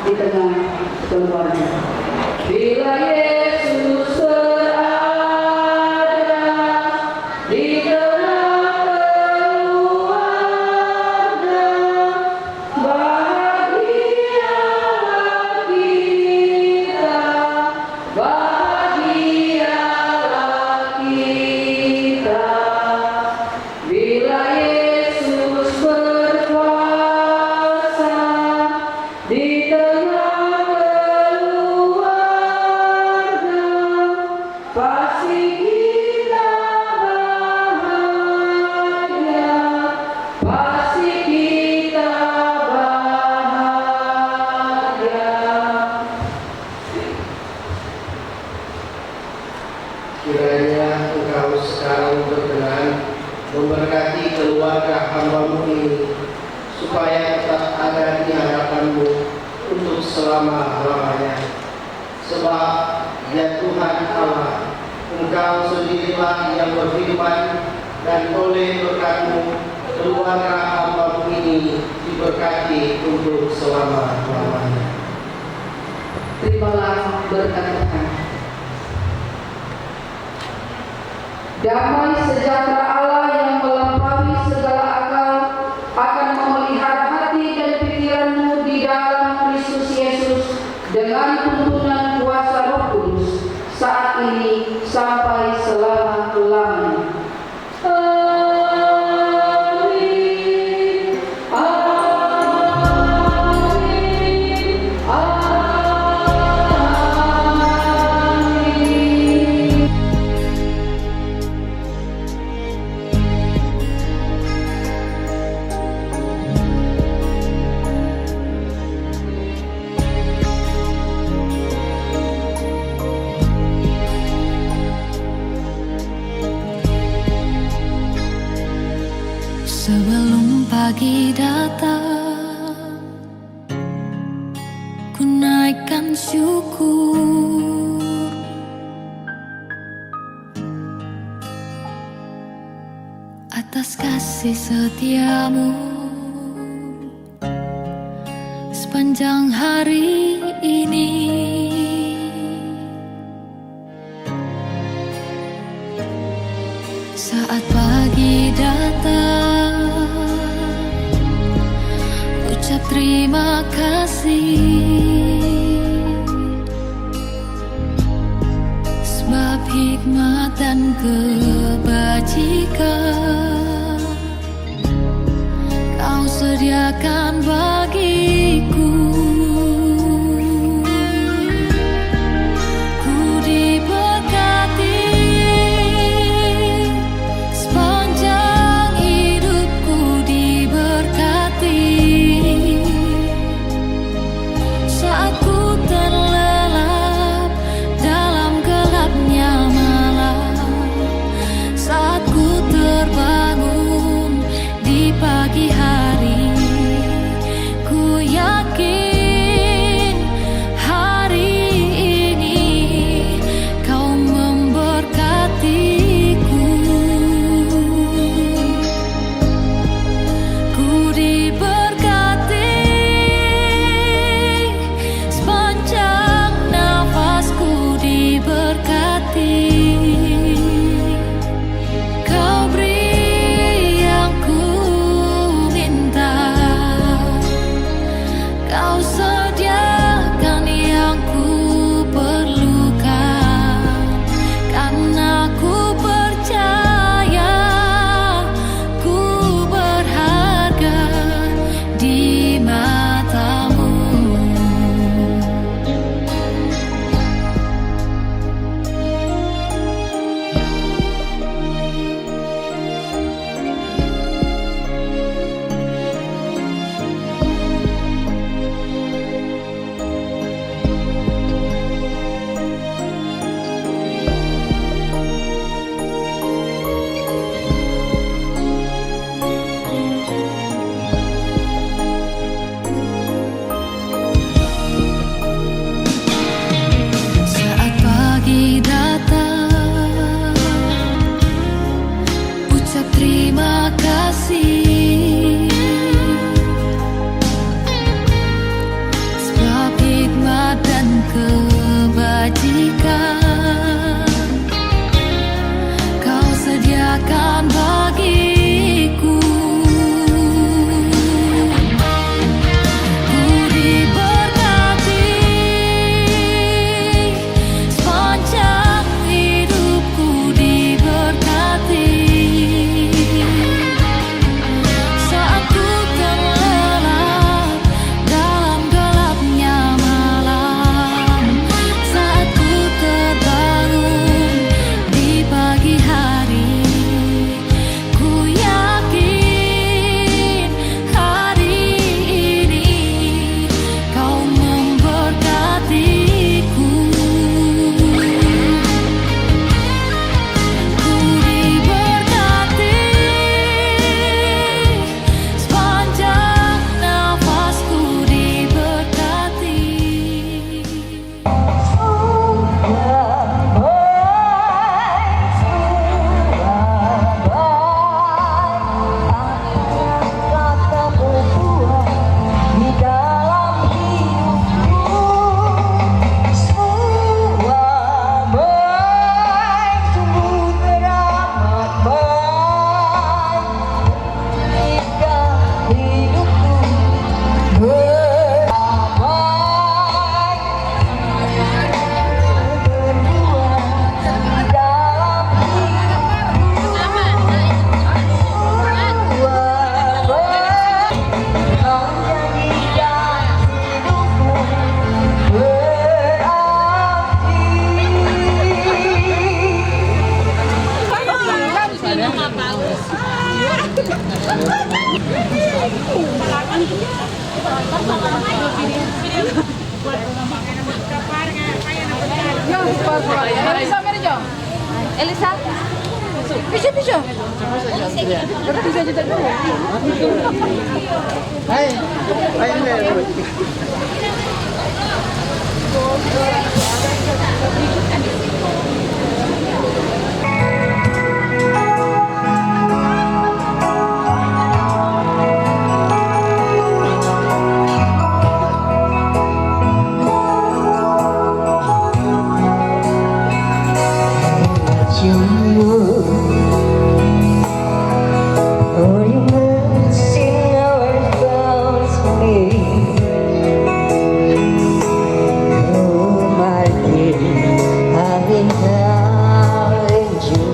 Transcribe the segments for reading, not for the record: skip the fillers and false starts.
di tengah keluarga. Bila Yesus berada di tengah keluarga, bahagialah kita, bahagialah kita. Bila Yesus berkuasa di tengah keluarga, pasti kita bahagia, pasti kita bahagia. Kiranya Engkau sekarang berkenan memberkati keluarga hamba-Mu ini, supaya tetap ada di hadapan-Mu untuk selama-lamanya. Sebab ya Tuhan Allah, Engkau sendirilah yang berfirman, dan oleh berkat-Mu keluarga hamba-Mu ini diberkati untuk selama-lamanya. Terimalah berkat Tuhan. Damai sejahtera Allah yang melampaui segala akal akan memelihara hati dan pikiranmu di dalam Kristus Yesus dengan tuntunan kuasa Roh Kudus saat ini sampai selama-lamanya. Amin. Amin. Amin. Sebelum pagi datang, ku naikkan syukur atas kasih setiamu sepanjang hari ini. Saat pagi datang, ucap terima kasih, sebab hikmat dan kebajikan Kau sediakan bagiku. Ku diberkati sepanjang hidupku, diberkati saat ku terlelap dalam gelapnya malam, saat ku terbangun di pagi hari. Elisa? Bisa. Berapa 3 juta dulu? Hai. Hai, Oh, you must sing our songs for me. Oh, my dear, having found you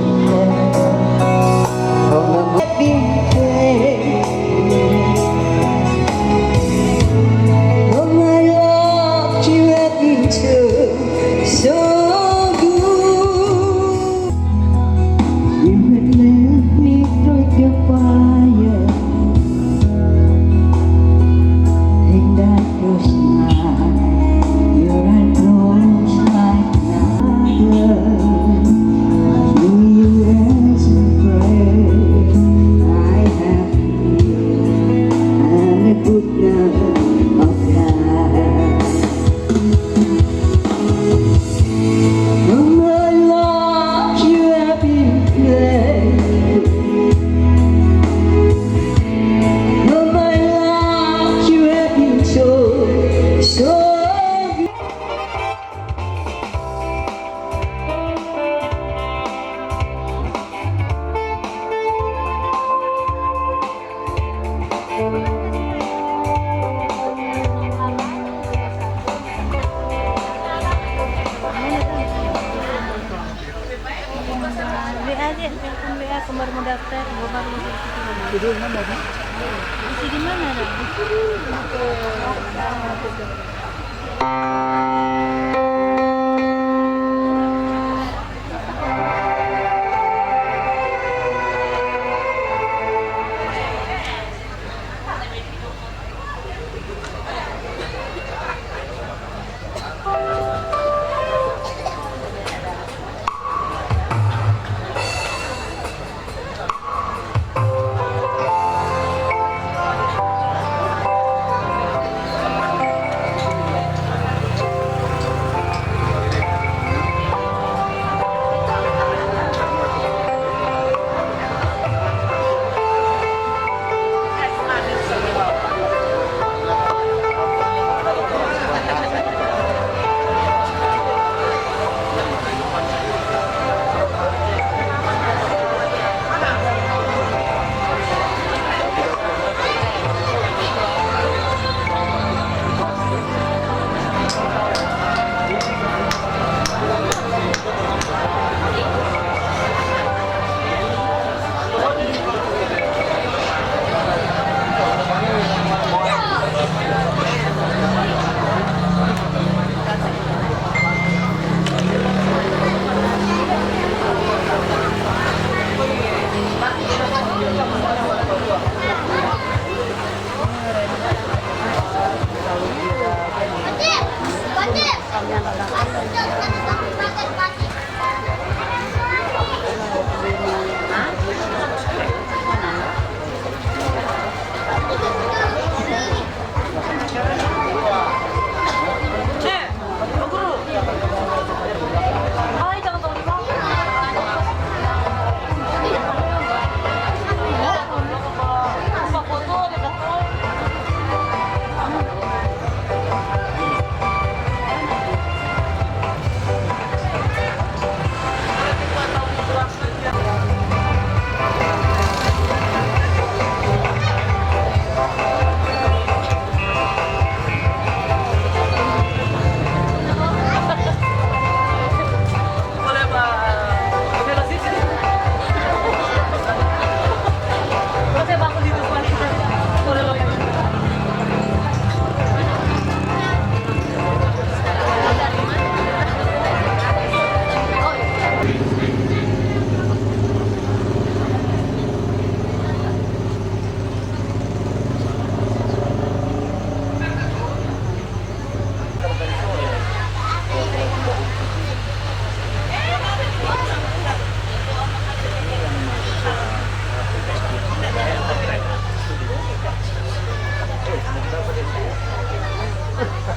from a happy place. Oh, my love, you have been so good. You had left me like a fire, and that was not your eyes closed like another. Do you as a prayer? I have here and a good love of life. Oh, my love, you have been played. Oh, my love, you have been so good. WA aja, telepon WA kemarin mau daftar, gue baru mau Itu mana? isi di mana dah?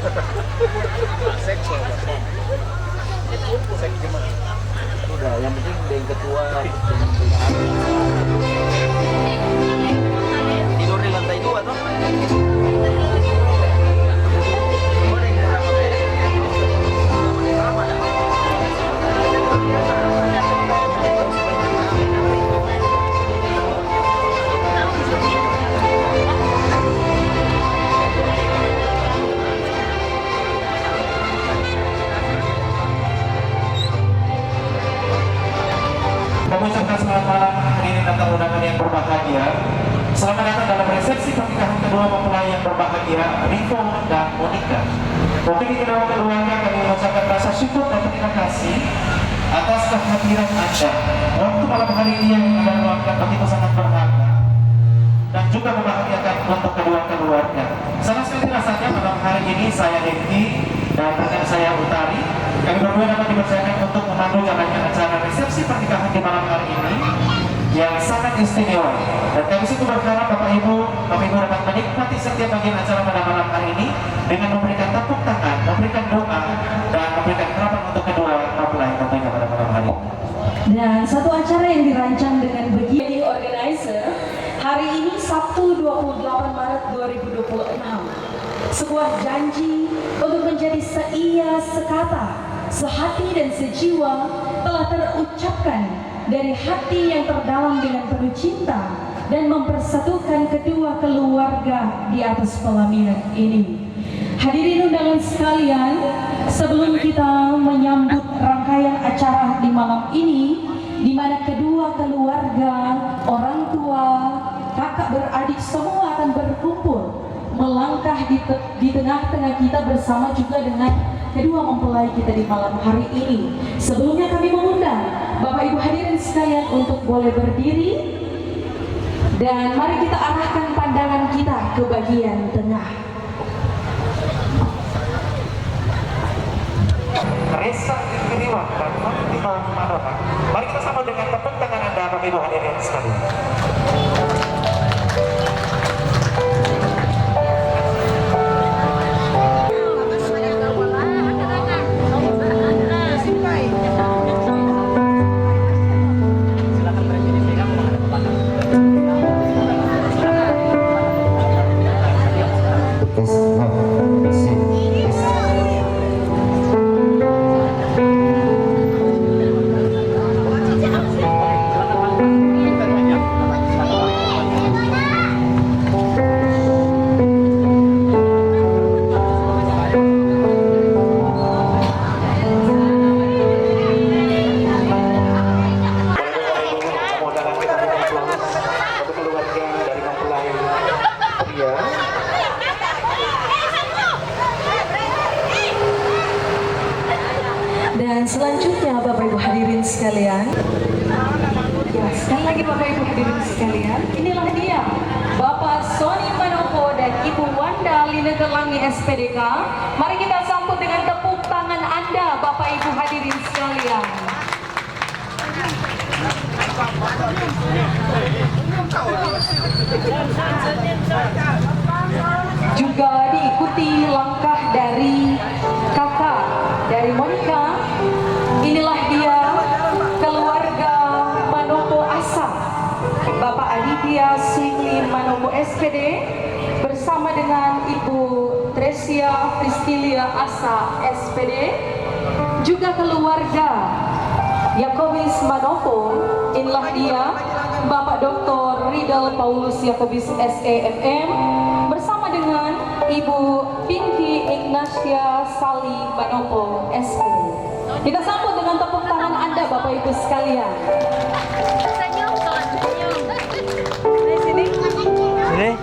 Udah, yang penting yang ketua tidur di lantai 2 tuh. Kami ucapkan selamat malam hadirin dan tamu undangan yang berbahagia. Selamat datang dalam resepsi pernikahan kedua mempelai yang berbahagia, Rico dan Monica. Wakil kedua keluarga kami mengucapkan rasa syukur dan terima kasih atas kehadiran Anda. Waktu malam hari ini yang Anda luangkan begitu sangat berharga dan juga membahagiakan untuk kedua keluarga. Sangat sekali rasanya malam hari ini saya Hendy dan rekan saya Utari, kami berdua dapat dipercayakan untuk memandu jalannya acara resepsi pernikahan di malam hari ini yang sangat istimewa. Dan kami sungguh berharap Bapak Ibu dapat menikmati setiap bagian acara pada malam hari ini dengan memberikan tepuk tangan, memberikan doa, dan memberikan harapan untuk kedua mempelai tentunya pada malam hari ini. Dan satu acara yang dirancang dengan begini organizer hari ini Sabtu 28 Maret 2026. Sebuah janji untuk menjadi seia sekata, sehati dan sejiwa telah terucapkan dari hati yang terdalam dengan penuh cinta dan mempersatukan kedua keluarga di atas pelaminan ini. Hadirin undangan sekalian, sebelum kita menyambut rangkaian acara di malam ini, di mana kedua keluarga, orang tua, kakak beradik semua akan berkumpul melangkah di tengah-tengah kita bersama juga dengan kedua mempelai kita di malam hari ini. Sebelumnya kami mengundang Bapak Ibu hadirin sekalian untuk boleh berdiri dan mari kita arahkan pandangan kita ke bagian tengah. Resa Kiriwan dan Fatimah Maroka. Mari kita sambut dengan tepuk tangan Anda Bapak Ibu hadirin sekalian. Dan selanjutnya Bapak Ibu hadirin sekalian, ya, sekali lagi Bapak Ibu hadirin sekalian, inilah dia Bapak Sony Manopo dan Ibu Wanda Linegelangi SPDK. Mari kita sambut dengan tepuk tangan Anda Bapak Ibu hadirin sekalian. Juga diikuti langkah dari kakak dari Monica. Inilah dia keluarga Manopo Asa, Bapak Aditya Singli Manopo SPD bersama dengan Ibu Tresia Pristilia Asa SPD. Juga keluarga Yakobis Manopo, inilah dia Bapak Dr. Ridal Paulus Yakobis SEMM bersama dengan Ibu Pinky Ignatia Sali Manopo SPD. Kita sambut dengan tepuk tangan Anda Bapak Ibu sekalian. Ini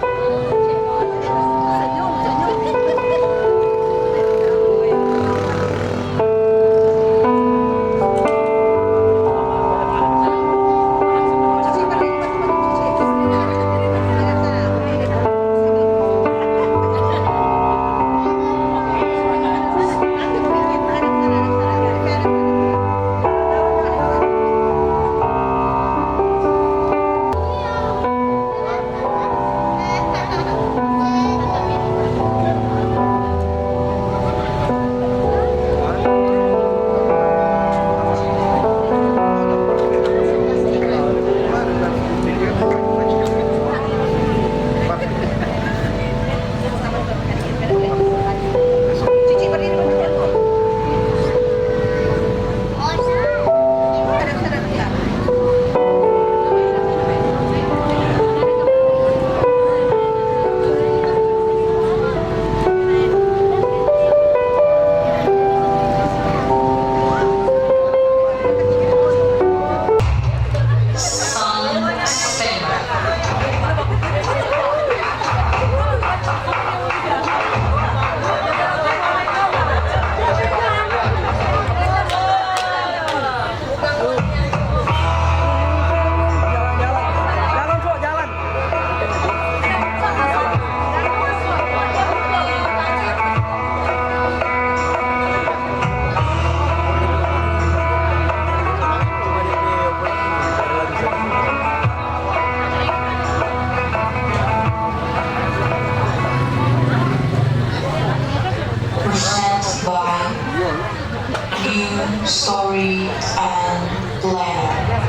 Sorry and Lena.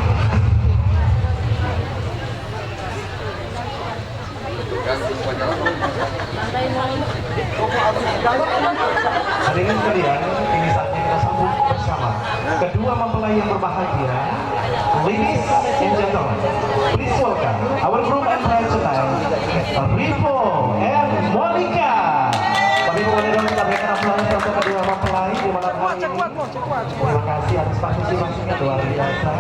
Hadirin sekalian, ini saatnya kita sambut bersama kedua mempelai yang berbahagia. Ladies and gentlemen, please welcome our groom and bride tonight, Rivo and Monica. Kami boleh dong kita berikan aplaus untuk kedua mempelai di malam hari ini. Terima kasih atas partisipasinya luar biasa.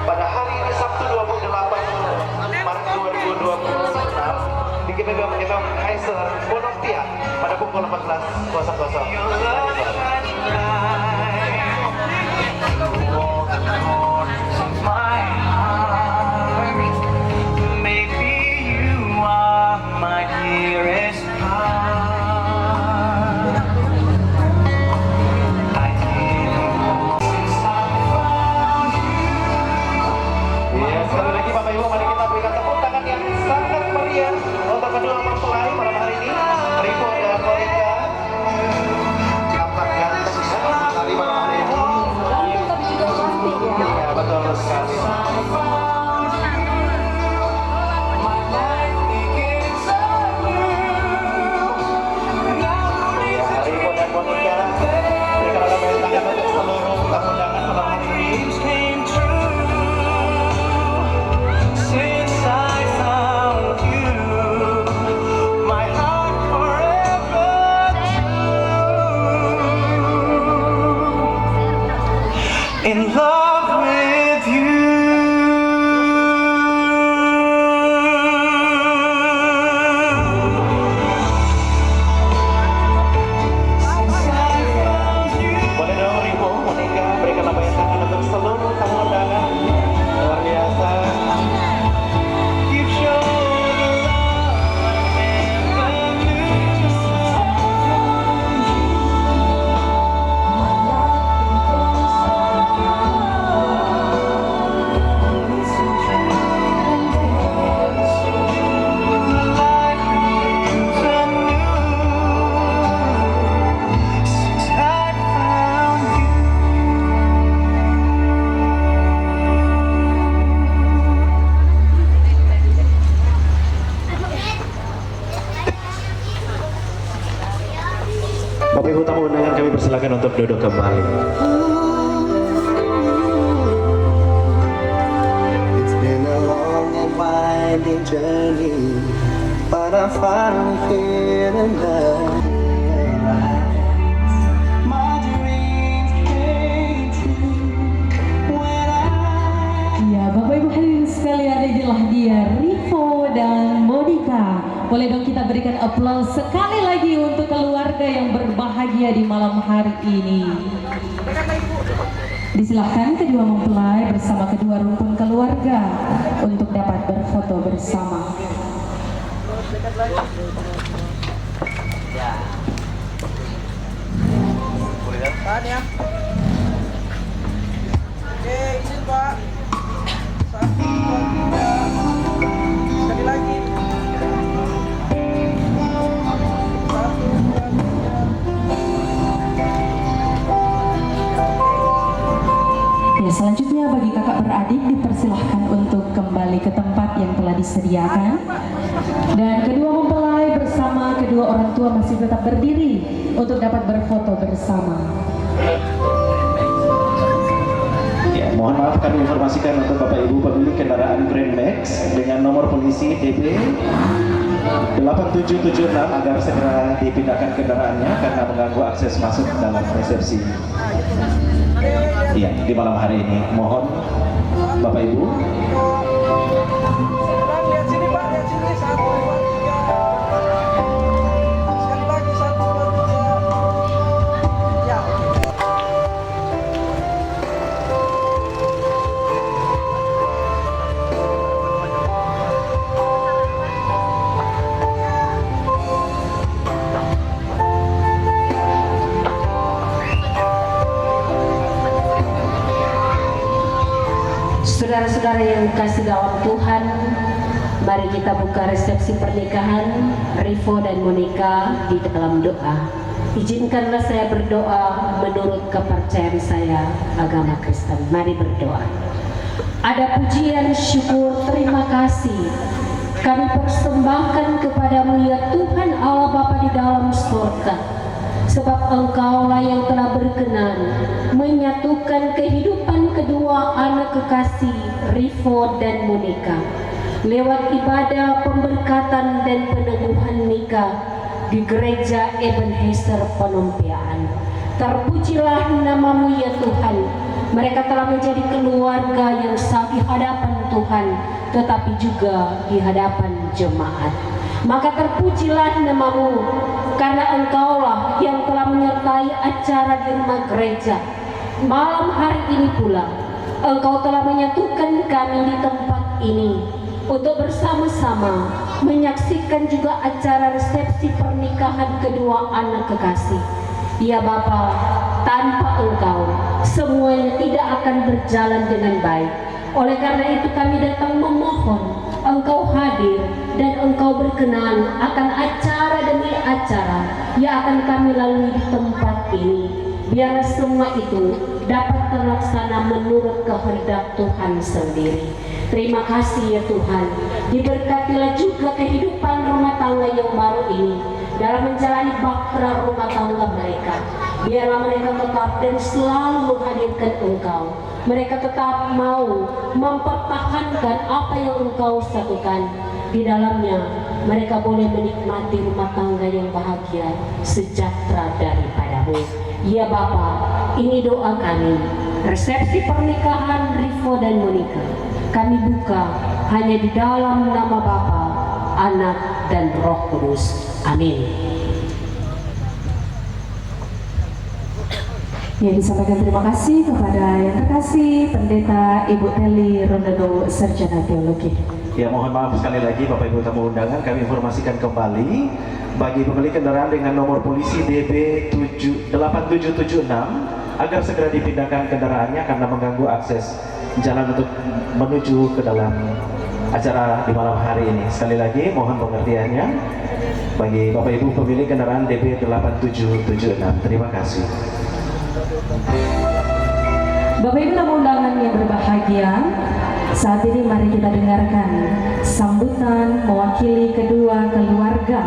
Pada hari ini Sabtu 28 Maret 2026 di Gedung Imam Kaiser Bonoktia pada pukul 14 in love with you. Boleh dong Rivo, Monica berikan lambaian tangan untuk seluruh tamu undangan. Luar biasa. Bapak Ibu tamu undangan, kami persilakan untuk duduk kembali. It's been a long and winding journey, but I finally feel enough. My dreams came true when Ya, Bapak Ibu hadirin sekalian, inilah dia Rivo dan Monica. Boleh dong kita berikan aplaus sekali lagi untuk keluarga yang berbahagia di malam hari ini. Disilahkan kedua mempelai bersama kedua rumpun keluarga untuk dapat berfoto bersama. Ya. Oke, izin Pak. 1, 2, 3. Sekali lagi. Ya, selanjutnya bagi kakak beradik dipersilahkan untuk kembali ke tempat yang telah disediakan. Dan kedua mempelai bersama kedua orang tua masih tetap berdiri untuk dapat berfoto bersama. Ya, mohon maaf maaf kami informasikan untuk Bapak Ibu pemilik kendaraan Grand Max dengan nomor polisi DB 8776 agar segera dipindahkan kendaraannya karena mengganggu akses masuk dalam resepsi. Iya, di malam hari ini. Mohon Bapak Ibu. Lihat sini Pak, lihat sini. 1, 2, 3. Sekali lagi 1, 2, 3. Ya. Saudara-saudara yang kasih dalam Tuhan, mari kita buka resepsi pernikahan Rivo dan Monica di dalam doa. Izinkanlah saya berdoa menurut kepercayaan saya agama Kristen. Mari berdoa. Ada pujian, syukur, terima kasih kami persembahkan kepadamu ya Tuhan Allah Bapa di dalam surga. Sebab Engkaulah yang telah berkenan menyatukan kehidupan kedua anak kekasih Rivo dan Monica lewat ibadah pemberkatan dan peneguhan nikah di gereja Ebenezer Penompiaan. Terpujilah namamu ya Tuhan. Mereka telah menjadi keluarga yang sah di hadapan Tuhan, tetapi juga di hadapan jemaat. Maka terpujilah namamu, karena Engkaulah yang telah menyertai acara di rumah gereja. Malam hari ini pula, Engkau telah menyatukan kami di tempat ini untuk bersama-sama menyaksikan juga acara resepsi pernikahan kedua anak kekasih. Ya Bapa, tanpa Engkau, semuanya tidak akan berjalan dengan baik. Oleh karena itu kami datang memohon Engkau hadir dan Engkau berkenan akan acara demi acara yang akan kami lalui di tempat ini. Biarlah semua itu dapat terlaksana menurut kehendak Tuhan sendiri. Terima kasih ya Tuhan. Diberkatilah juga kehidupan rumah tangga yang baru ini dalam menjalani bahtera rumah tangga mereka. Biarlah mereka tetap dan selalu menghadirkan Engkau. Mereka tetap mau mempertahankan apa yang Engkau satukan. Di dalamnya mereka boleh menikmati rumah tangga yang bahagia, sejahtera daripadamu. Ya Bapa, ini doa kami. Resepsi pernikahan Rivo dan Monica kami buka hanya di dalam nama Bapa, Anak dan Roh Kudus. Amin. Ya, disampaikan terima kasih kepada yang terkasih Pendeta Ibu Teli Rondono Sarjana Teologi. Ya, mohon maaf sekali lagi Bapak Ibu tamu undangan, kami informasikan kembali bagi pemilik kendaraan dengan nomor polisi DB 8776 agar segera dipindahkan kendaraannya karena mengganggu akses jalan untuk menuju ke dalam acara di malam hari ini. Sekali lagi mohon pengertiannya bagi Bapak Ibu pemilik kendaraan DB 8776. Terima kasih. Bapak Ibu tamu undangan yang berbahagia, saat ini mari kita dengarkan sambutan mewakili kedua keluarga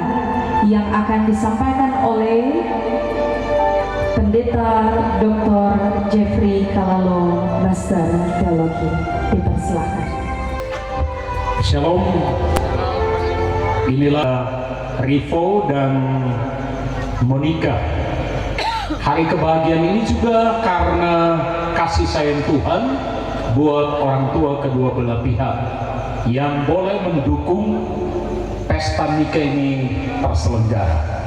yang akan disampaikan oleh Pendeta Dr. Jeffrey Kalalo, Master Teologi. Dipersilakan. Shalom. Inilah Rivo dan Monica. Hari kebahagiaan ini juga karena kasih sayang Tuhan buat orang tua kedua belah pihak yang boleh mendukung pesta nikah ini terselenggara.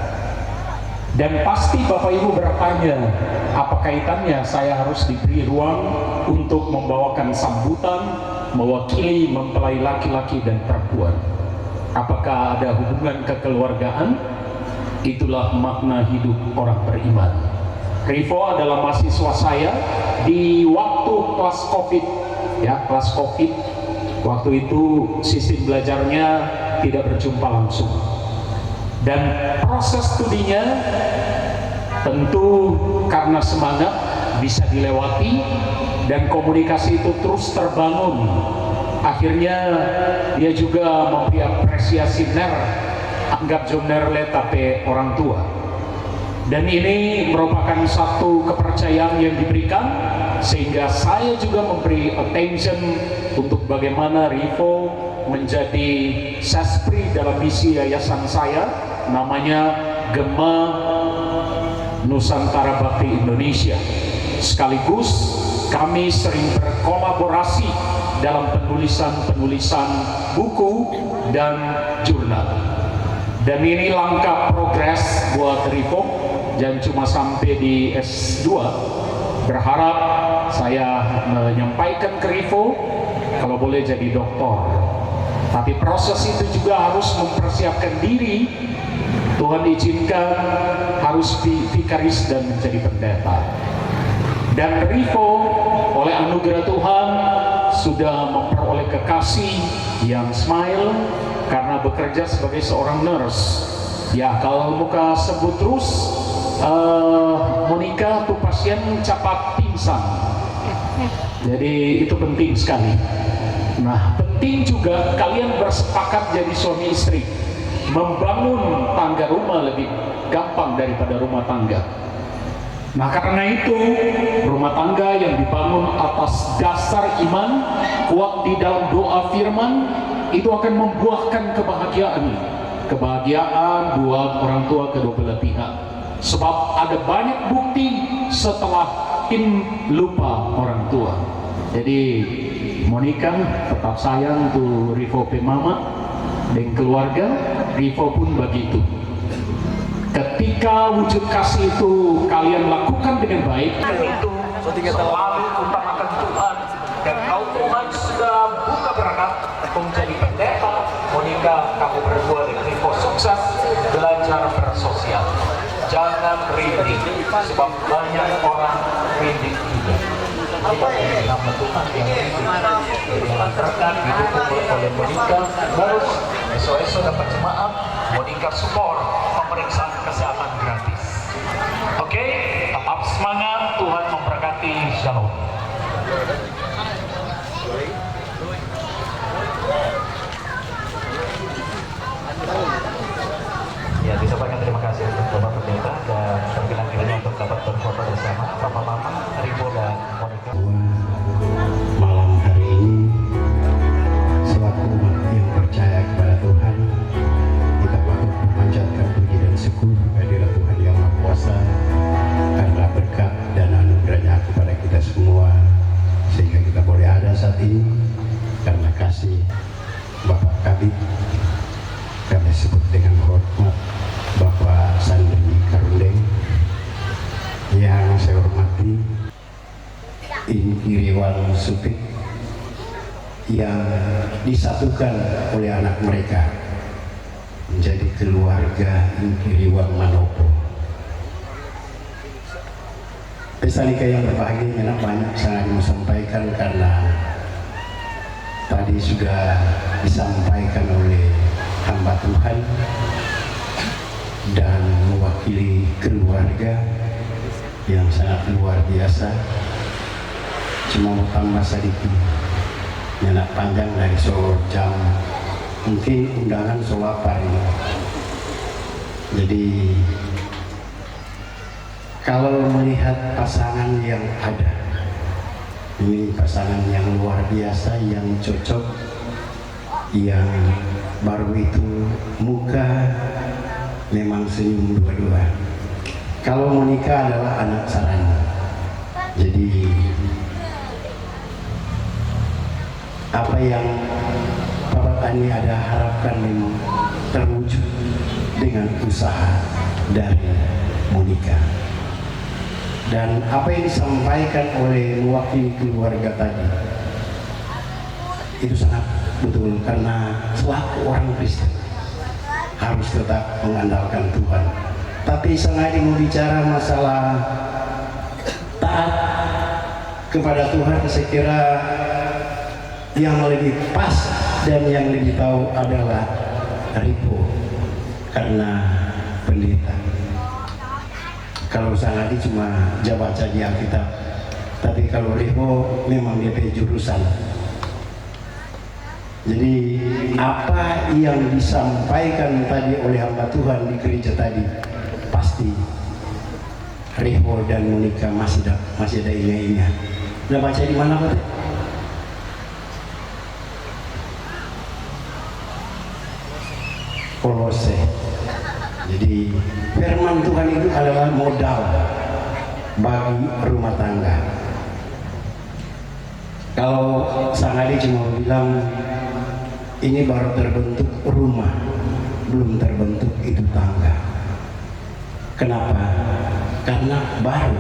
Dan pasti Bapak Ibu bertanya, apa kaitannya saya harus diberi ruang untuk membawakan sambutan mewakili mempelai laki-laki dan perempuan? Apakah ada hubungan kekeluargaan? Itulah makna hidup orang beriman. Rivo adalah mahasiswa saya di waktu kelas COVID, ya, kelas COVID. Waktu itu sistem belajarnya tidak berjumpa langsung. Dan proses studinya tentu karena semangat bisa dilewati dan komunikasi itu terus terbangun. Akhirnya dia juga memberi apresiasi anggap joner le tapi orang tua. Dan ini merupakan satu kepercayaan yang diberikan sehingga saya juga memberi attention untuk bagaimana Rivo menjadi sespri dalam misi yayasan saya, namanya Gema Nusantara Bakti Indonesia. Sekaligus kami sering berkolaborasi dalam penulisan buku dan jurnal. Dan ini langkah progres buat Rivo, dan cuma sampai di S2. Berharap saya menyampaikan ke Rivo kalau boleh jadi doktor. Tapi proses itu juga harus mempersiapkan diri. Tuhan izinkan harus vikaris dan menjadi pendeta. Dan Rivo oleh anugerah Tuhan sudah memperoleh kekasih yang smile karena bekerja sebagai seorang nurse. Ya, kalau muka sebut terus Monica tuh pasien cepat pingsan. Jadi itu penting sekali. Nah, penting juga kalian bersepakat jadi suami istri. Membangun tangga rumah lebih gampang daripada rumah tangga. Nah, karena itu rumah tangga yang dibangun atas dasar iman, kuat di dalam doa firman, itu akan membuahkan kebahagiaan buat orang tua kedua belah pihak. Sebab ada banyak bukti setelah lupa orang tua. Jadi Monica tetap sayang tuh Rivo pe mama dan keluarga. Rivo pun begitu. Ketika wujud kasih itu kalian lakukan dengan baik, itu selalu utamakan Tuhan. Dan kalau Tuhan sudah buka berangkat menjadi pendeta, Monica, kamu berdua dengan Rivo sukses belajar bersosial. Jangan rindik, sebab banyak orang rindik juga. Nama Tuhan yang dilantarkan didukung oleh Monica. Terus esok-esok dapat jemaat, Monica support pemeriksaan kesehatan gratis. Oke, tetap semangat, Tuhan memberkati. Shalom. Ya, disampaikan terima kasih untuk Bapak Pendeta dan panggilan kiranya untuk dapat berfoto bersama Bapak Mama, Rivo dan Monica. Malam hari ini, selaku umat yang percaya kepada Tuhan, kita patut memanjatkan puji dan syukur kehadirat Tuhan yang Maha Kuasa karena berkat dan anugerahnya kepada kita semua, sehingga kita boleh ada saat ini karena kasih Bapak Kabid. Kami sebut dengan hormat Bapak Sandri Karundeng, yang saya hormati Iriwan Supit yang disatukan oleh anak mereka menjadi keluarga Iriwan Manopo. Pesta nikah yang berbahagia banyak sangat disampaikan karena tadi sudah disampaikan oleh hamba Tuhan dan mewakili keluarga yang sangat luar biasa. Cuma mau tambah sedikit, nyanak panjang dari seluruh jam, mungkin undangan selapar ini. Jadi kalau melihat pasangan yang ada, ini pasangan yang luar biasa, yang cocok, yang baru itu muka memang senyum dua-dua. Kalau Monica adalah anak Sarani, jadi apa yang Bapak Tani ada harapkan memang terwujud dengan usaha dari Monica. Dan apa yang disampaikan oleh mewakili keluarga tadi itu sangat betul, karena selaku orang Kristen harus tetap mengandalkan Tuhan. Tapi sengaja mau bicara masalah taat kepada Tuhan, saya kira yang lebih pas dan yang lebih tahu adalah Rivo karena pendeta. Kalau Sanadi cuma baca di Alkitab, tapi kalau Rivo memang DP jurusan. Jadi apa yang disampaikan tadi oleh hamba Tuhan di gereja tadi, pasti Rivo dan Monica masih ada ingat-ingat. Udah baca di mana Pak? Kolose. Jadi firman Tuhan itu adalah modal bagi rumah tangga. Kalau sang adik cuma bilang ini baru terbentuk rumah, belum terbentuk itu tangga. Kenapa? Karena baru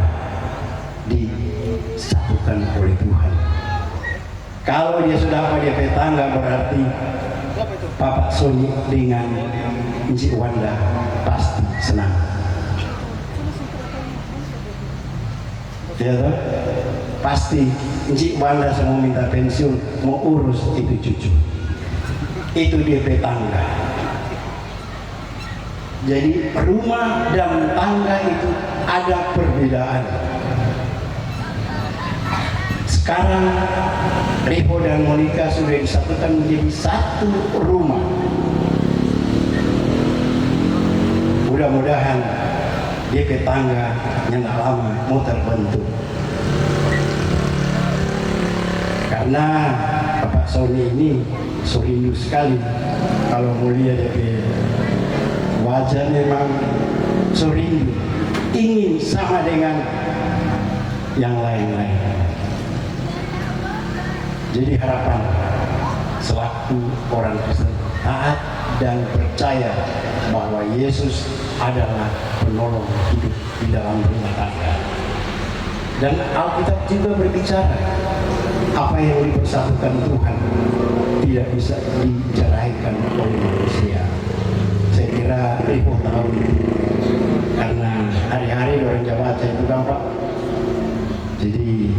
disatukan oleh Tuhan. Kalau dia sudah apa dia tangga, berarti Papa Sony dengan Encik Wanda pasti senang. Ya toh? Pasti Encik Wanda semua minta pensiun, mau urus itu cucu. Itu DP tangga. Jadi rumah dan tangga itu ada perbedaan. Sekarang Rivo dan Monica sudah disatukan menjadi satu rumah. Mudah-mudahan DP tangga yang tak lama mau terbentuk. Karena Bapak Sony ini serindu sekali kalau mulia DP wajah, memang serindu ingin sama dengan yang lain-lain. Jadi harapan selaku orang Kristen taat dan percaya bahwa Yesus adalah penolong hidup di dalam rumah tangga. Dan Alkitab juga berbicara apa yang dipersatukan Tuhan tidak bisa diceraikan oleh manusia. Saya kira Rivo tahu karena hari-hari orang Jawa itu kan Pak. Jadi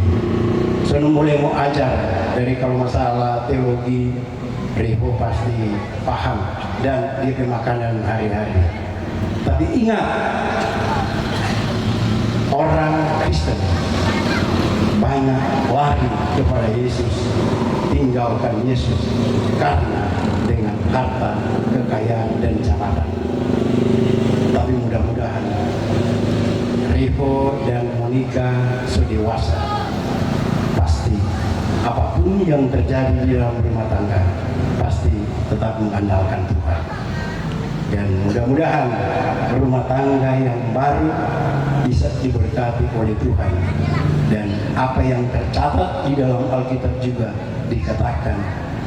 saya mulai mau ajar dari kalau masalah teologi Rivo pasti paham dan dia makanan hari-hari. Tapi ingat, orang Kristen banyak lari kepada Yesus, tinggalkan Yesus karena dengan harta, kekayaan dan jabatan. Tapi mudah-mudahan Rivo dan Monica sudah dewasa, pasti apapun yang terjadi di dalam rumah tangga pasti tetap mengandalkan Tuhan. Dan mudah-mudahan rumah tangga yang baru bisa diberkati oleh Tuhan. Dan apa yang tercatat di dalam Alkitab juga dikatakan,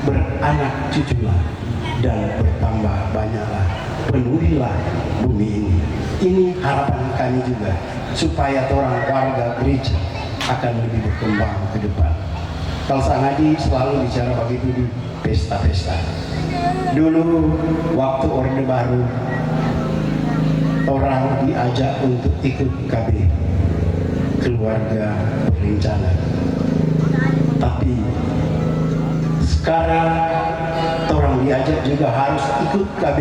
beranak cuculah dan bertambah banyaklah, penuhilah bumi ini. Ini harapan kami juga, supaya orang warga gereja akan lebih berkembang ke depan. Kalau Sang Adi selalu bicara begitu di pesta-pesta. Dulu waktu Orde Baru, orang diajak untuk ikut KB, keluarga berencana. Tapi sekarang orang diajak juga harus ikut KB,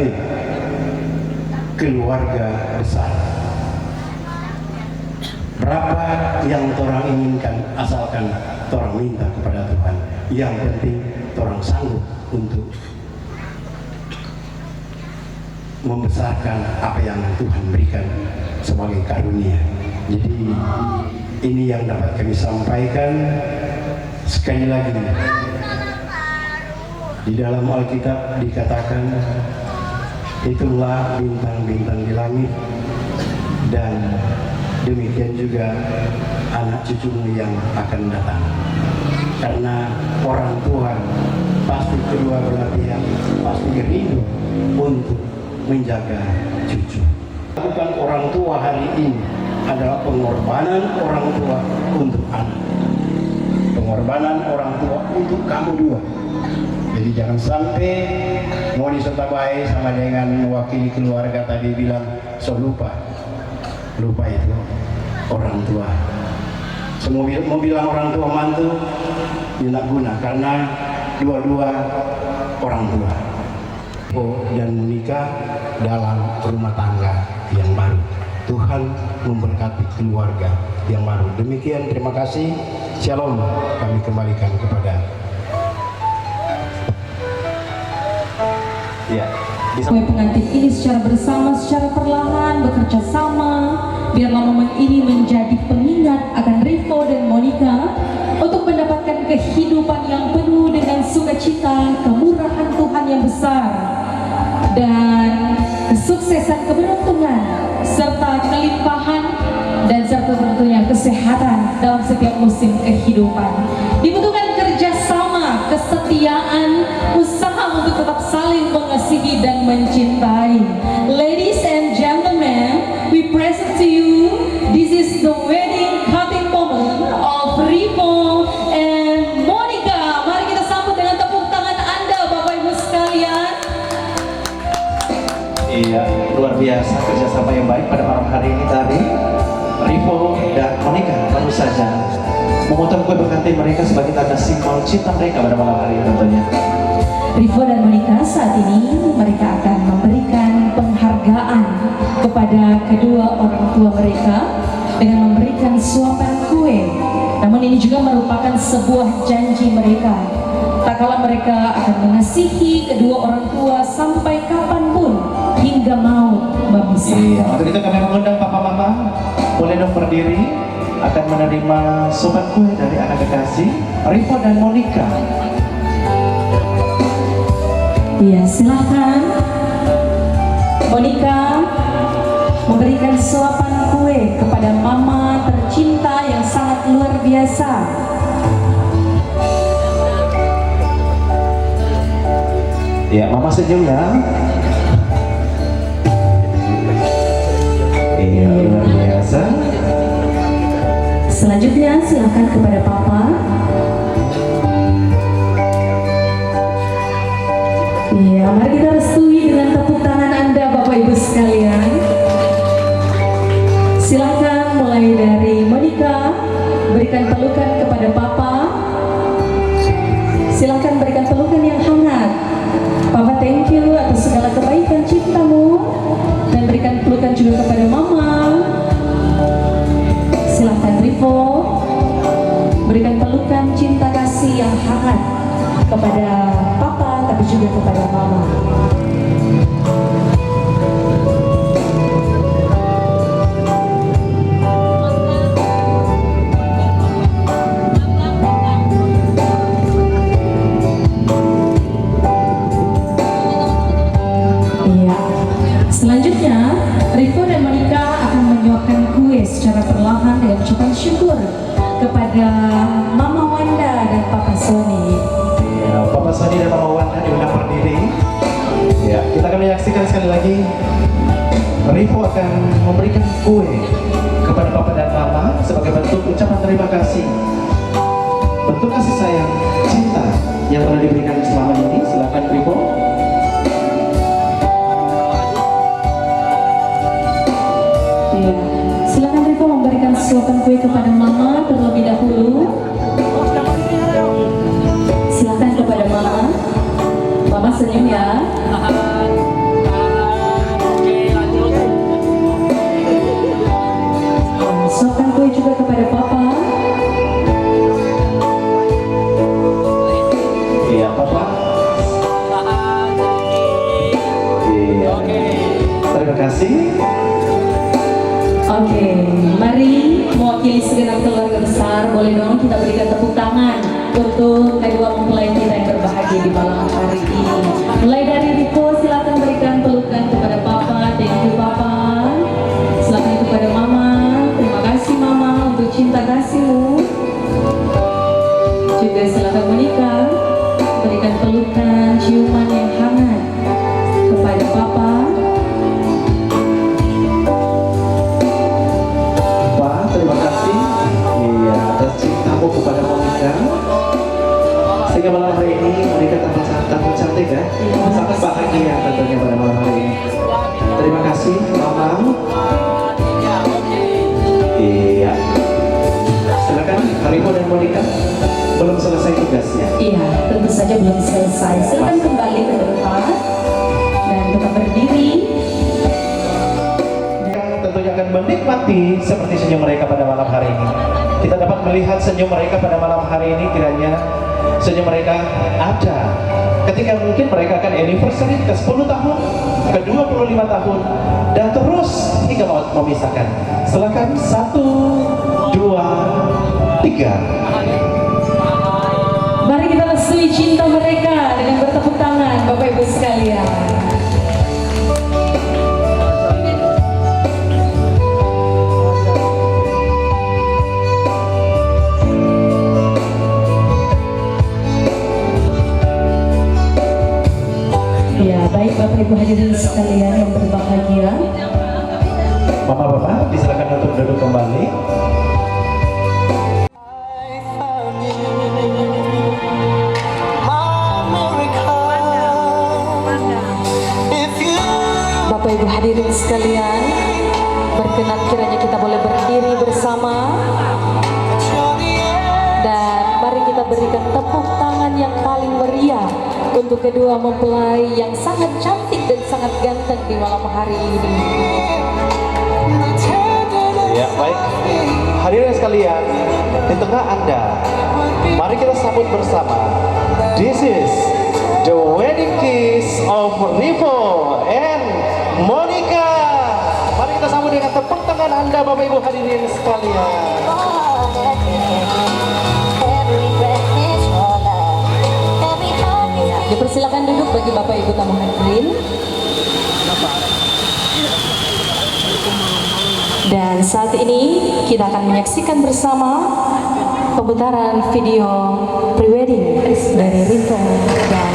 keluarga besar. Berapa yang orang inginkan, asalkan orang minta kepada Tuhan. Yang penting orang sanggup untuk membesarkan apa yang Tuhan berikan sebagai karunia. Jadi ini yang dapat kami sampaikan. Sekali lagi, di dalam Alkitab dikatakan, itulah bintang-bintang di langit, dan demikian juga anak cucumu yang akan datang. Karena orang tua pasti kedua belah pihak pasti rindu untuk menjaga cucu. Bukan orang tua hari ini adalah pengorbanan orang tua untuk anak, pengorbanan orang tua untuk kamu dua. Jadi jangan sampai mau disertai sama dengan mewakili keluarga tadi bilang, so lupa itu orang tua. Semua mau bilang orang tua mantu, tidak guna karena dua-dua orang tua. Dan menikah dalam rumah tangga yang baru. Tuhan memberkati keluarga yang baru. Demikian, terima kasih. Shalom. Kami kembalikan kepada pengantin ini secara bersama, secara perlahan bekerja sama. Biarlah momen ini menjadi pengingat akan Rivo dan Monica untuk kehidupan yang penuh dengan sukacita, kemurahan Tuhan yang besar, dan kesuksesan, keberuntungan, serta kelimpahan, dan serta tentunya kesehatan dalam setiap musim kehidupan. Dibutuhkan kerjasama, kesetiaan, usaha untuk tetap saling mengasihi dan mencintai. Ladies and gentlemen, we present to you, this is the wedding cutting moment of Rivo and Monica. Mari kita sambut dengan tepuk tangan Anda, Bapak Ibu sekalian. Iya, luar biasa kerjasama yang baik pada malam hari ini tadi. Rivo dan Monica baru saja memotong kue berganti mereka sebagai tanda simbol cinta mereka pada malam hari ini tentunya. Rivo dan Monica saat ini mereka akan memberikan penghargaan kepada kedua orang tua mereka dengan memberikan suapan kue. Namun ini juga merupakan sebuah janji mereka, tak kala mereka akan mengasihi kedua orang tua sampai kapanpun hingga maut memisahkan. Iya, untuk itu kami mengundang Papa Mama, boleh dong berdiri, akan menerima suapan kue dari anak kekasih Rivo dan Monica. Iya, silahkan Monica memberikan suapan kue kepada mama tercinta yang sangat luar biasa. Ya, Mama senyum ya. Iya, luar biasa. Selanjutnya silakan kepada Papa. Iya, mari kita restui dengan tepuk tangan Anda, Bapak Ibu sekalian. Silakan mulai dari Monica, berikan pelukan kepada Papa. Silakan berikan pelukan yang hangat. Papa, thank you atas segala kebaikan cintamu, dan berikan pelukan juga kepada Mama. Silakan Rivo, berikan pelukan cinta kasih yang hangat kepada Papa, tapi juga kepada Mama. Iya. Selanjutnya, Rivo dan Monica akan menyuapkan kue secara perlahan dengan ucapan syukur kepada Mama Wanda dan Papa Sony. Ya, Papa Sony dan Mama Wanda diundang berdiri. Ya, kita akan menyaksikan sekali lagi. Rivo akan memberikan kue kepada Papa dan Mama sebagai bentuk ucapan terima kasih, bentuk kasih sayang, cinta yang telah diberikan selama ini. Silakan Rivo. Ya, silakan Rivo memberikan suapan kue kepada Mama terlebih dahulu. Silakan kepada Mama. Mama senyum ya. Suapan kue juga kepada Papa. Iya, Papa. Iya. Terima kasih. Oke, mari mewakili segenap keluarga besar, boleh dong kita berikan tepuk tangan untuk kedua mempelai kita yang berbahagia di malam hari ini. Mulai dari Rivo, silakan berikan pelukan kepada Papa. Thank you Papa. Silakan kepada Mama. Terima kasih Mama untuk cinta kasihmu. Juga silakan Monica, berikan pelukan, ciuman yang hangat kepada Papa. Terima kasih atas cintamu kepada Monica, sehingga malam hari ini Monica tampil cantik ya, sangat bahagia tentunya pada malam hari ini. Terima kasih Mama. Iya, silakan Rivo dan Monica, belum selesai tugasnya. Iya, tentu saja belum selesai. Silakan kembali ke depan dan tetap berdiri. Tentunya akan menikmati seperti senyum mereka pada malam hari ini. Kita dapat melihat senyum mereka pada malam hari ini, kiranya senyum mereka ada ketika mungkin mereka akan anniversary ke 10 tahun, ke 25 tahun, dan terus hingga mau memisahkan. Silakan 1, 2, 3. merestui cinta mereka dengan bertepuk tangan, Bapak Ibu sekalian. Ya, baik Bapak Ibu hadirin sekalian yang berbahagia. Bapak-bapak, disilakan untuk duduk kembali. Bapak Ibu hadirin sekalian, berkenan kiranya kita boleh berdiri bersama dan mari kita berikan tepuk tangan yang paling meriah untuk kedua mempelai yang sangat cantik dan sangat ganteng di malam hari ini. Ya, baik. Hadirin sekalian, di tengah Anda, mari kita sambut bersama. This is the wedding kiss of Rivo and Monica. Mari kita sambut dengan tepuk tangan Anda, Bapak Ibu hadirin sekalian. Dipersilakan duduk bagi Bapak Ibu tamu hadirin. Dan saat ini kita akan menyaksikan bersama pemutaran video prewedding dari Rivo dan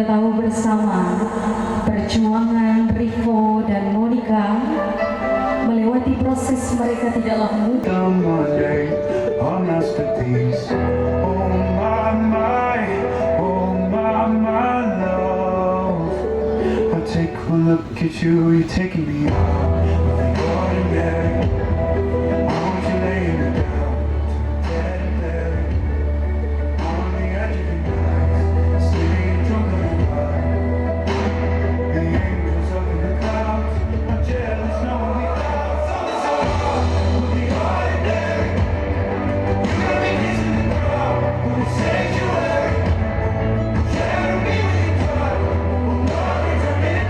tahu bersama perjuangan Rivo dan Monica melewati proses mereka tidaklah mudah. Take a look at you, you're taking me out of the ordinary. I want you laying it down, dead and buried, on the edge of your night, sitting drunk on the wine. The angels up in the clouds, I'm jealous knowing we found something so hard with the ordinary. You got me kissing the girl who is sanctuary. Share me with your God, oh Lord, return it.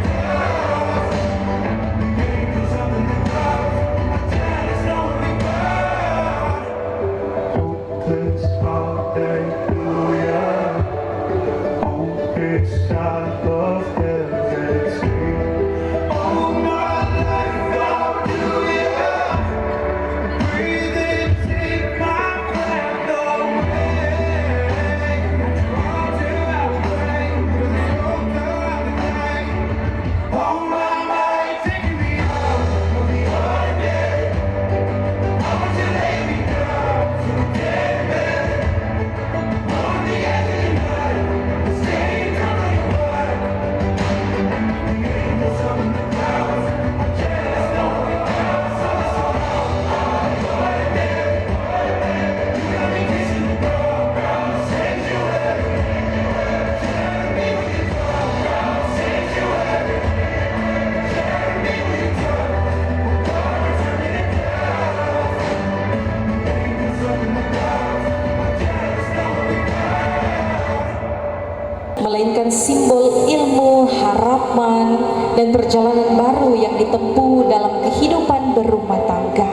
melainkan simbol ilmu, harapan, dan perjalanan baru yang ditempuh dalam kehidupan berumah tangga.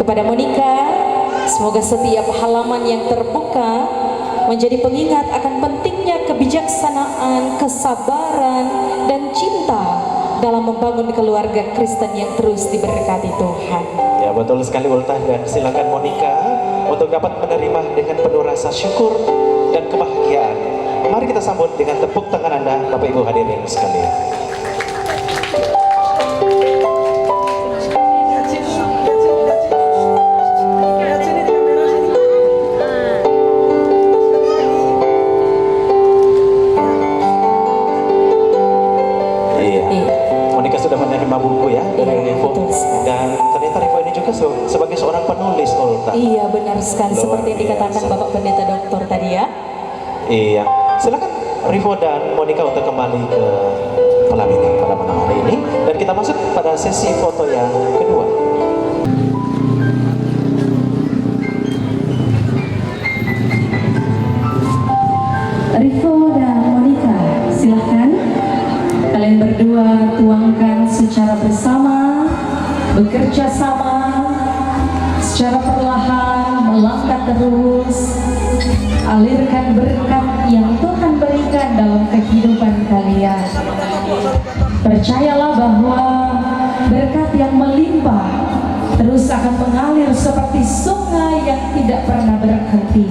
Kepada Monica, semoga setiap halaman yang terbuka menjadi pengingat akan pentingnya kebijaksanaan, kesabaran, dan cinta dalam membangun keluarga Kristen yang terus diberkati Tuhan. Ya, betul sekali Ultah, dan silakan Monica untuk dapat menerima dengan penuh rasa syukur dan kebahagiaan. Mari kita sambut dengan tepuk tangan Anda, Bapak Ibu hadirin sekalian. Monica sudah menerima buku ya dari Rivo, dan ternyata Rivo ini juga sebagai seorang penulis, Ultah. Iya, benar sekali seperti yang dikatakan Bapak Pendeta Doktor tadi ya. Iya, silakan Rivo dan Monica untuk kembali ke kolam ini pada malam hari ini, dan kita masuk pada sesi foto yang kedua. Rivo dan Monica, silahkan kalian berdua tuangkan secara bersama, bekerja sama, secara perlahan, melangkah terus, alirkan berkat yang Tuhan berikan dalam kehidupan kalian. Percayalah bahwa berkat yang melimpah terus akan mengalir seperti sungai yang tidak pernah berhenti.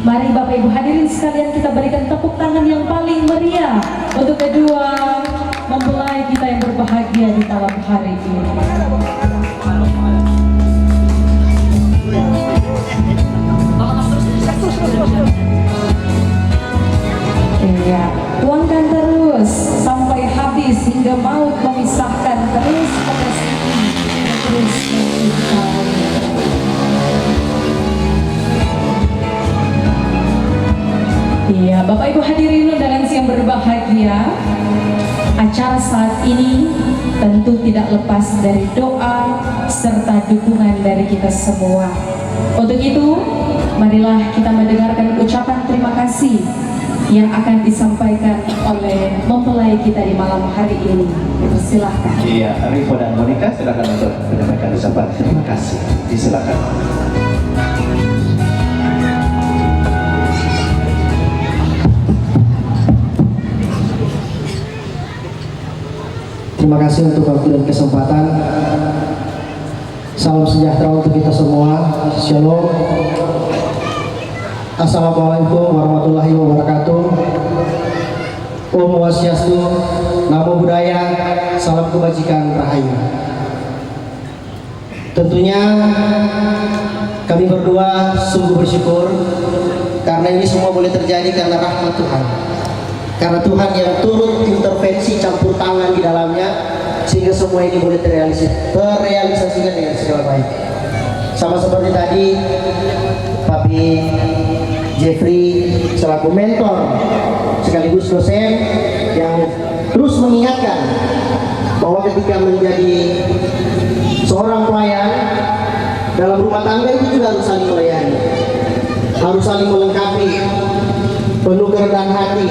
Mari Bapak Ibu hadirin sekalian, kita berikan tepuk tangan yang paling meriah untuk kedua mempelai kita yang berbahagia di malam hari ini. Iya, tuangkan terus sampai habis hingga maut memisahkan, terus mengasihi, terus mencintai. Iya, Bapak Ibu hadirin undangan yang berbahagia, acara saat ini tentu tidak lepas dari doa serta dukungan dari kita semua. Untuk itu, marilah kita mendengarkan ucapan terima kasih yang akan disampaikan oleh mempelai kita di malam hari ini. Silakan. Iya, Rivo dan Monica, silakan untuk menyampaikan ucapan terima kasih. Silakan. Terima kasih untuk waktu dan kesempatan. Salam sejahtera untuk kita semua. Shalom. Assalamualaikum warahmatullahi wabarakatuh. Om Swastiastu, Namo Buddhaya, salam kebajikan rahayu. Tentunya kami berdua sungguh bersyukur karena ini semua boleh terjadi karena rahmat Tuhan. Karena Tuhan yang turut intervensi campur tangan di dalamnya sehingga semua ini boleh terrealisasikan dengan segala baik. Sama seperti tadi Papi Jeffrey selaku mentor sekaligus dosen yang terus mengingatkan bahwa ketika menjadi seorang pelayan dalam rumah tangga itu juga harus saling melayani, harus saling melengkapi, penuh kerendahan hati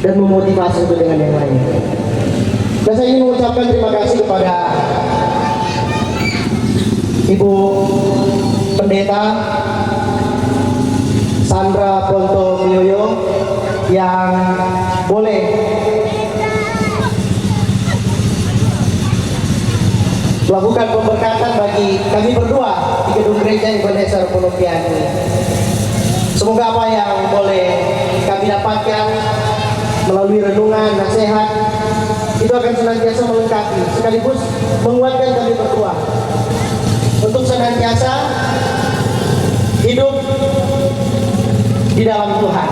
dan memotivasi itu dengan yang lain. Dan saya ingin mengucapkan terima kasih kepada Ibu Pendeta Sandra Ponto Milyoyo yang boleh melakukan pemberkatan bagi kami berdua di gedung gereja Ebenezer Ponopian ini. Semoga apa yang boleh kami dapatkan melalui renungan, nasihat itu akan senantiasa melengkapi sekaligus menguatkan kami berdua untuk senantiasa hidup di dalam Tuhan.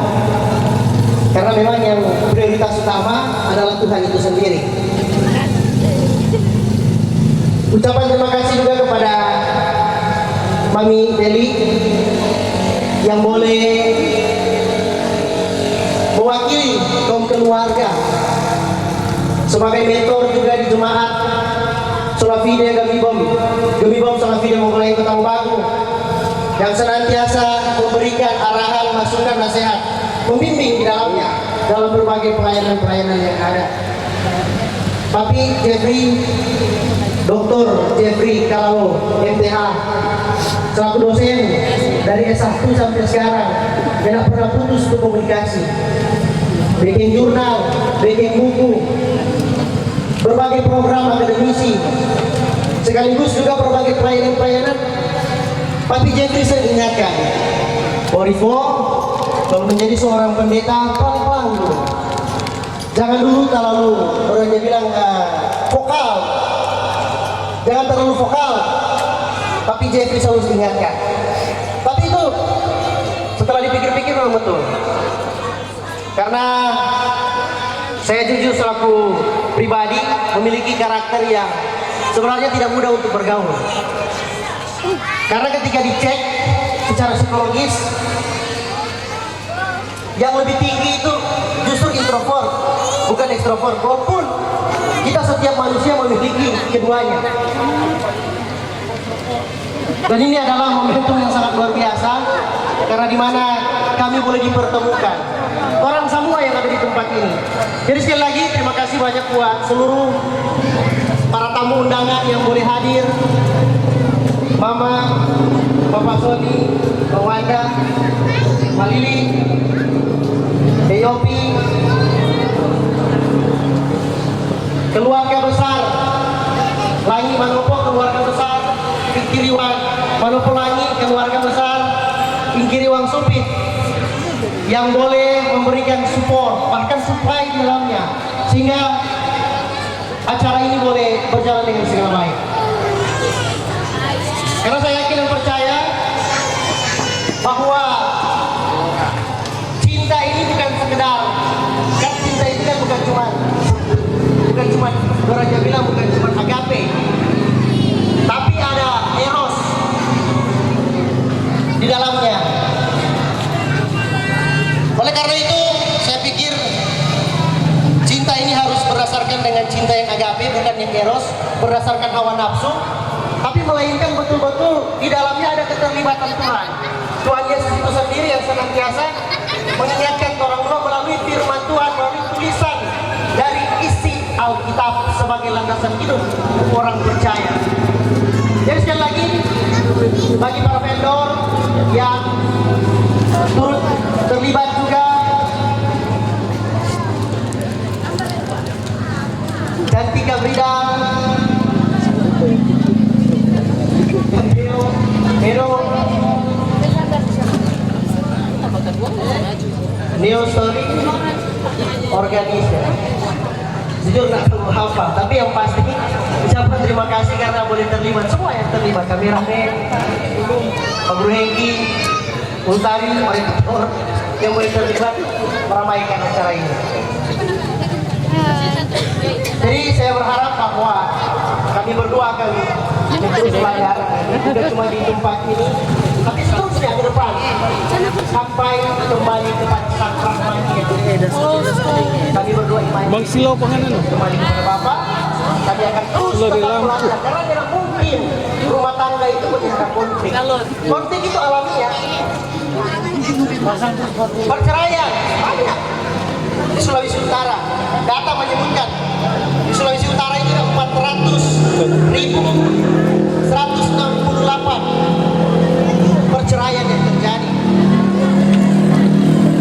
Karena memang yang prioritas utama adalah Tuhan itu sendiri. Ucapan terima kasih juga kepada Mami Deli yang boleh mewakili kaum keluarga sebagai mentor juga di jemaat Solafide Gemibom Solafide Mempelai Kota Mobagu yang senantiasa memberikan arahan, masukan, nasihat, membimbing di dalamnya dalam berbagai pelayanan-pelayanan yang ada. Papi Jeffrey, Dr. Jeffrey Kalalo, MTH, selaku dosen dari S1 sampai sekarang, tidak pernah putus untuk komunikasi, bikin jurnal, bikin buku, berbagai program akademisi, sekaligus juga berbagai pelayanan-pelayanan. Papi Jeffrey saya ingatkan, Borifo, kalau menjadi seorang pendeta, pelan-pelan dulu. Jangan dulu terlalu, orangnya bilang vokal. Jangan terlalu vokal. Papi Jeffrey selalu ingatkan. Tapi itu setelah dipikir-pikir memang betul. Karena saya jujur selaku pribadi memiliki karakter yang sebenarnya tidak mudah untuk bergaul. Karena ketika dicek secara psikologis, yang lebih tinggi itu justru introvert, bukan ekstrovert. Walaupun kita setiap manusia memiliki keduanya. Dan ini adalah momentum yang sangat luar biasa, karena di mana kami boleh dipertemukan orang semua yang ada di tempat ini. Jadi sekali lagi terima kasih banyak buat seluruh para tamu undangan yang boleh hadir. Mama, Bapak Sony, Mbak Wanda, Mbak Lili, Yopi, keluarga besar Langi Manopo, keluarga besar Ingkiriwang Manopo Langi, keluarga besar Ingkiriwang Supit yang boleh memberikan support, bahkan supply di dalamnya, sehingga acara ini boleh berjalan dengan segala baik. Karena saya yakin dan percaya bahwa cinta ini bukan sekedar, kan cinta itu kan bukan cuma Raja bilang bukan cuma agape, tapi ada eros di dalamnya. Oleh karena itu saya pikir cinta ini harus berdasarkan dengan cinta yang agape, bukan yang eros, berdasarkan hawa nafsu, tapi melainkan betul-betul di dalamnya ada keterlibatan Tuhan. Tuhan Yesus itu sendiri yang senantiasa mengingatkan orang-orang melalui firman Tuhan, melalui tulisan dari isi Alkitab sebagai landasan hidup orang percaya. Jadi sekali lagi bagi para vendor yang turut terlibat juga, dan Tika Bridal, Neo Story, organizer. Jujur nggak perlu hafal, tapi yang pasti ucapan terima kasih karena boleh terlibat, semua yang terlibat, kameramen, Pak Guru Hengki, Ultari, operator yang boleh terlibat meramaikan acara ini. Jadi saya berharap bahwa kami berdua akan terus layar, tidak cuma di tempat ini, tapi seterusnya ke depan sampai kembali kepada Sang Rahmania. Kami berdua imani kembali kepada Bapak. Kami akan terus tetap belajar karena tidak mungkin rumah tangga itu menyerang konflik. Konflik itu alamiah. Perceraian banyak di Sulawesi Utara. Data menyebutkan di Sulawesi Utara ini ada 400.168 perceraian yang terjadi.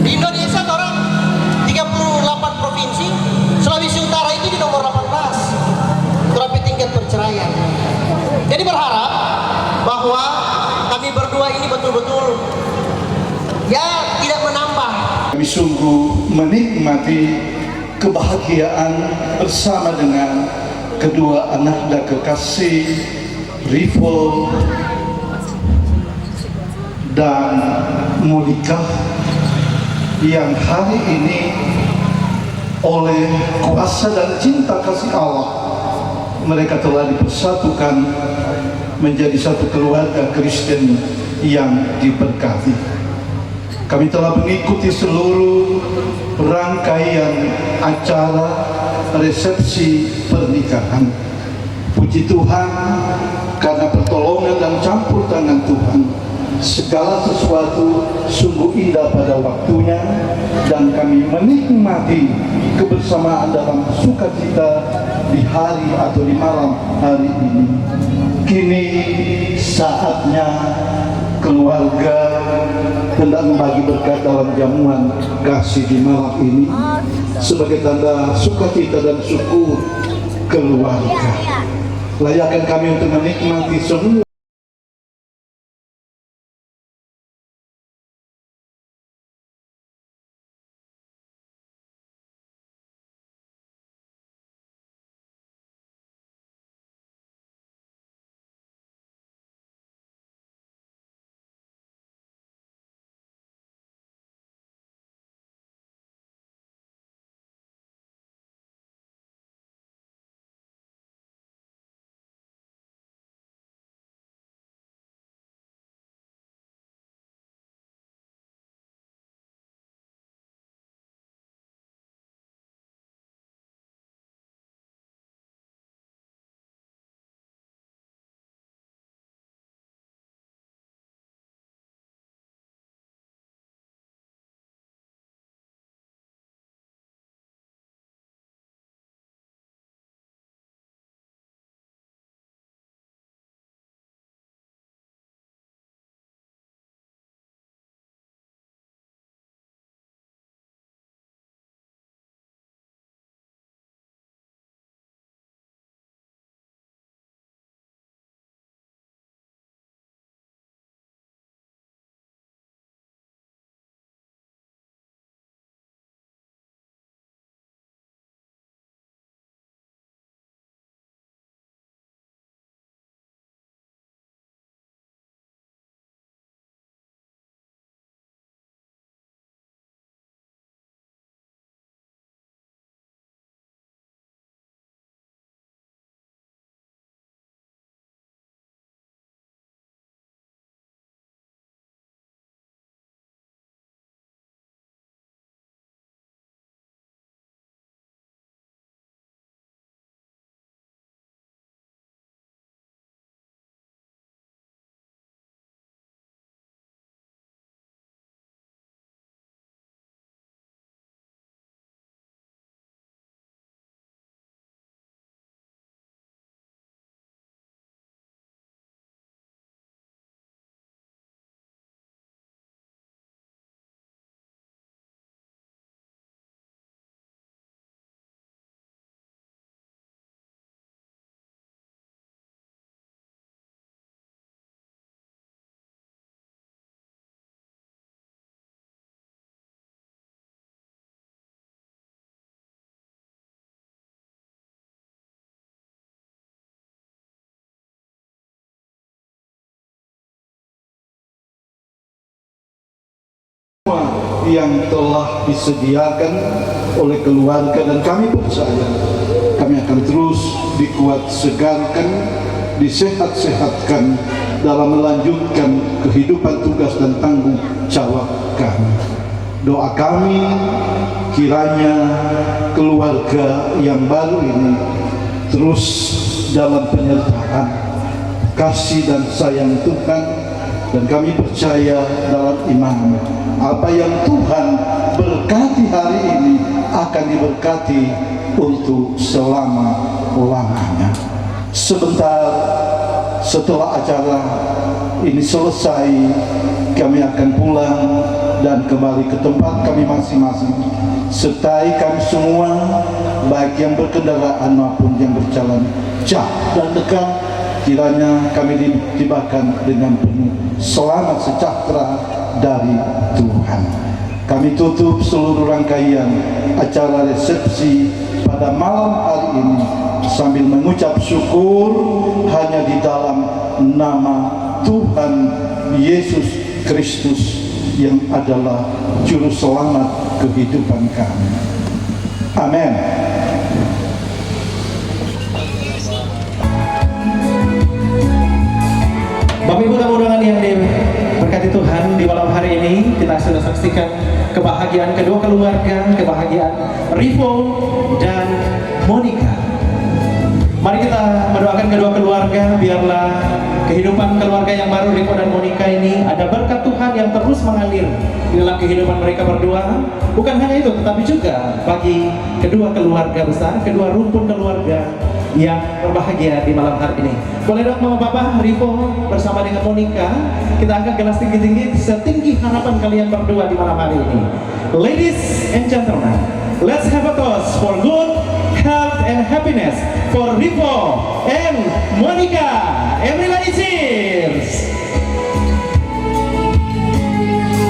Di Indonesia orang 38 provinsi, Sulawesi Utara itu di nomor 18 terapi tingkat perceraian. Jadi berharap bahwa kami berdua ini betul-betul ya tidak menambah. Kami sungguh menikmati kebahagiaan bersama dengan kedua anak dan kekasih Rivo dan Monica yang hari ini oleh kuasa dan cinta kasih Allah mereka telah dipersatukan menjadi satu keluarga Kristen yang diberkati. Kami telah mengikuti seluruh rangkaian acara resepsi pernikahan. Puji Tuhan karena pertolongan dan campur tangan Tuhan, segala sesuatu sungguh indah pada waktunya dan kami menikmati kebersamaan dalam sukacita di hari atau di malam hari ini. Kini saatnya keluarga hendak membagi berkat dalam jamuan kasih di malam ini sebagai tanda sukacita dan syukur keluarga. Layakkan kami untuk menikmati semua yang telah disediakan oleh keluarga, dan kami percaya kami akan terus dikuat segarkan, disehat-sehatkan dalam melanjutkan kehidupan tugas dan tanggung jawab kami. Doa kami kiranya keluarga yang baru ini terus dalam penyertaan kasih dan sayang Tuhan, dan kami percaya dalam iman apa yang Tuhan berkati hari ini akan diberkati untuk selama-lamanya. Sebentar setelah acara ini selesai, kami akan pulang dan kembali ke tempat kami masing-masing. Sertai kami semua, baik yang berkendaraan maupun yang berjalan jauh dan dekat, kiranya kami ditibakan dengan penuh selamat sejahtera dari Tuhan. Kami tutup seluruh rangkaian acara resepsi pada malam hari ini sambil mengucap syukur hanya di dalam nama Tuhan Yesus Kristus yang adalah juru selamat kehidupan kami. Amin. Bapak Ibu tamu undangan yang diberkati Tuhan, di malam hari ini kita sudah saksikan kebahagiaan kedua keluarga, kebahagiaan Rivo dan Monica. Mari kita mendoakan kedua keluarga, biarlah kehidupan keluarga yang baru Rivo dan Monica ini ada berkat Tuhan yang terus mengalir di dalam kehidupan mereka berdua. Bukan hanya itu, tetapi juga bagi kedua keluarga besar, kedua rumpun keluarga yang berbahagia di malam hari ini. Boleh dong Mama Papa, Rivo bersama dengan Monica, kita angkat gelas tinggi-tinggi setinggi harapan kalian berdua di malam hari ini. Ladies and gentlemen, let's have a toast for good health and happiness for Rivo and Monica. Everybody cheers!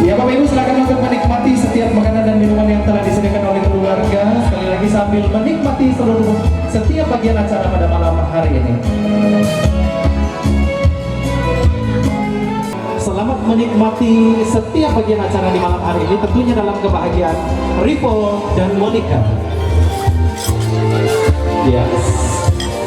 Ya Bapak Ibu, silakan untuk menikmati setiap makanan dan minuman yang telah disediakan oleh keluarga. Sekali lagi sambil menikmati seluruh setiap bagian acara pada malam hari ini. Selamat menikmati setiap bagian acara di malam hari ini, tentunya dalam kebahagiaan Rivo dan Monica. Yes.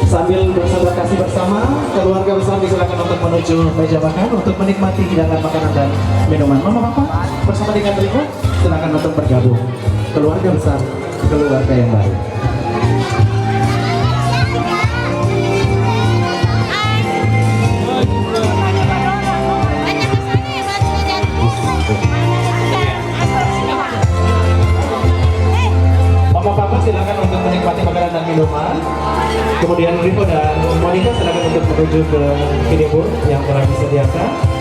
Sambil bersabar kasih bersama, keluarga besar disilakan untuk menuju meja makan untuk menikmati hidangan makanan dan minuman. Mama Papa bersama dengan Rivo silakan untuk bergabung. Keluarga besar, keluarga yang baru. Papa silakan untuk menikmati makanan dan minuman. Kemudian Rivo dan Monica silakan untuk menuju ke video booth yang telah disediakan.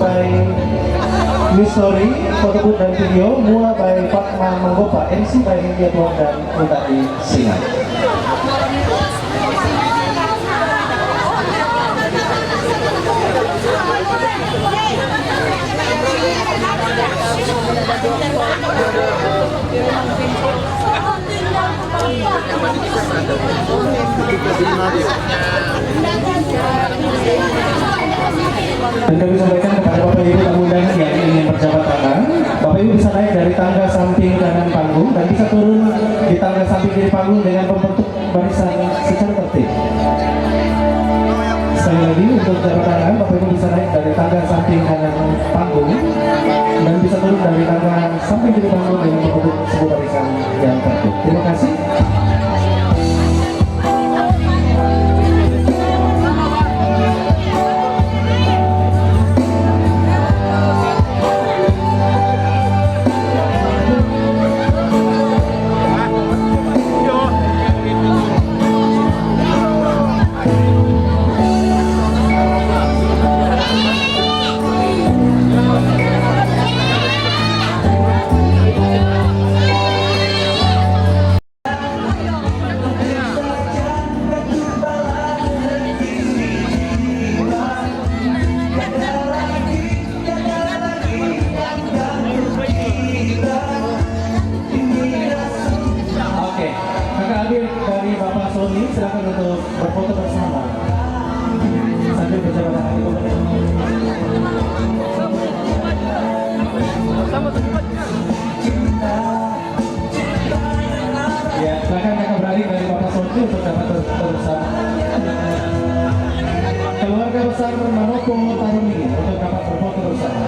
by News Story, photobooth dan video, Mua by Fatma Manggopa, MC by Hindia Tuan dan Mutati Singa. Dan kami sampaikan kepada Bapak Ibu tamu undangan yang ingin berjabat tangan, Bapak Ibu bisa naik dari tangga samping kanan panggung dan bisa turun di tangga samping kiri panggung dengan membentuk barisan secara tertib. Sekali lagi untuk jabat tangan, Bapak Ibu bisa naik dari tangga samping kanan panggung dan bisa turun dari tangga samping kiri panggung dengan membentuk sebuah barisan yang tertib. Terima kasih. Silakan untuk berfoto bersama sambil berjabat tangan. Ya, silakan kakak beradik dari Bapak Sony untuk dapat berfoto bersama. Keluarga besar Manopo Taruni untuk dapat berfoto bersama.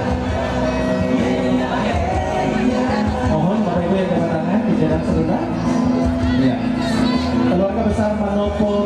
Mohon Bapak Ibu yang jabat tangan di jalan serudah. Ya. Keluarga besar Manopo